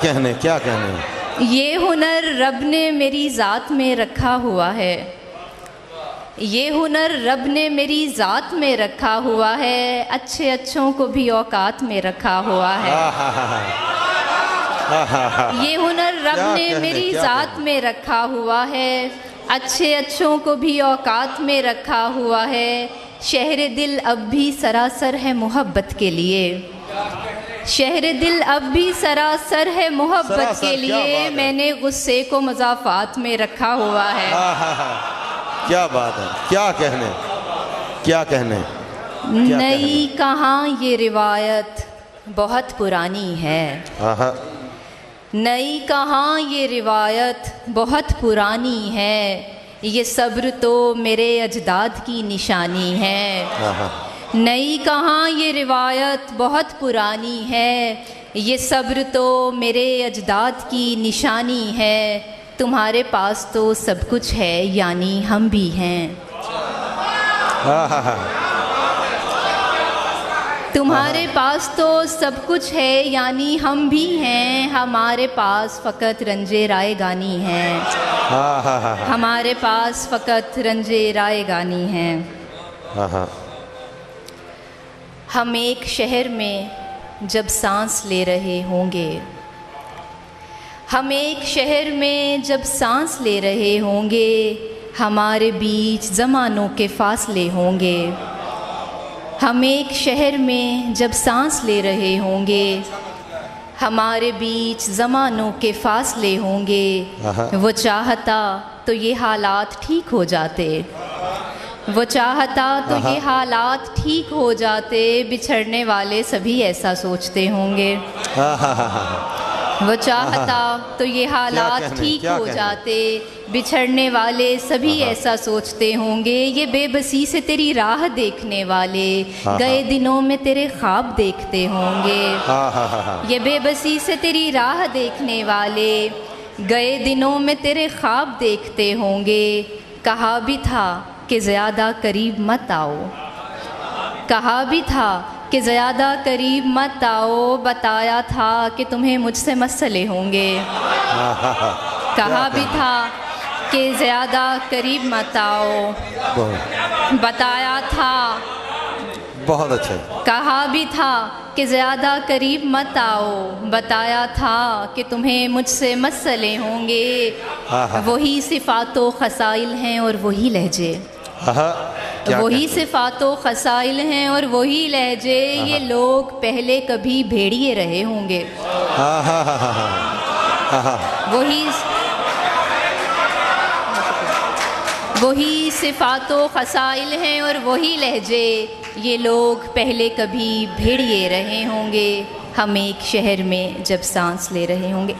क्या कहने। ये हुनर रब ने मेरी ज़ात में रखा हुआ है, ये हुनर रब ने मेरी ज़ात में रखा हुआ है, अच्छे अच्छों को भी औकात में रखा हुआ है। ये हुनर रब ने मेरी ज़ात में रखा हुआ है, अच्छे अच्छों को भी औकात में रखा हुआ है। शहर दिल अब भी सरासर है मोहब्बत के लिए, शहर दिल अब भी सरासर है मोहब्बत के लिए। मैंने गुस्से को मज़ाफ़ात में रखा हुआ है। क्या बात है, क्या कहने। नई कहाँ ये रिवायत बहुत पुरानी है, नई कहाँ ये रिवायत बहुत पुरानी है, ये सब्र तो मेरे अजदाद की निशानी है। नई कहाँ ये रिवायत बहुत पुरानी है, ये सब्र तो मेरे अजदाद की निशानी है। तुम्हारे पास तो सब कुछ है यानी हम भी हैं, तुम्हारे पास तो सब कुछ है यानी हम भी हैं। हमारे पास फ़कत रंजे रायगानी हैं, हमारे पास फ़कत रंजे रायगानी हैं। हम एक शहर में जब सांस ले रहे होंगे, हम एक शहर में जब सांस ले रहे होंगे, हमारे बीच ज़मानों के फासले होंगे। हम एक शहर में जब सांस ले रहे होंगे, हमारे बीच ज़मानों के फासले होंगे। वो चाहता तो ये हालात ठीक हो जाते, वो चाहता तो ये हालात ठीक हो जाते। बिछड़ने वाले सभी ऐसा सोचते होंगे, वो चाहता तो ये हालात ठीक हो जाते। बिछड़ने वाले सभी ऐसा सोचते होंगे। ये बेबसी से तेरी राह देखने वाले गए दिनों में तेरे ख्वाब देखते होंगे, ये बेबसी से तेरी राह देखने वाले गए दिनों में तेरे ख्वाब देखते होंगे। कहा भी था कि ज़्यादा करीब मत आओ, कहा भी था कि ज़्यादा करीब मत आओ, बताया था कि तुम्हें मुझसे मसले होंगे। कहा भी था कि ज़्यादा करीब मत आओ, बताया था। बहुत अच्छे। कहा भी था कि ज़्यादा करीब मत आओ, बताया था कि तुम्हें मुझसे मसले होंगे। वही सिफ़ातो खसाइल हैं और वही लहजे, वही सिफ़ातो खसाइल हैं और वही लहजे। ये लोग पहले कभी भेड़िए रहे होंगे, वही सिफ़ातो खसाइल हैं और वही लहजे। ये लोग पहले कभी भेड़िए रहे होंगे, हम एक शहर में जब सांस ले रहे होंगे।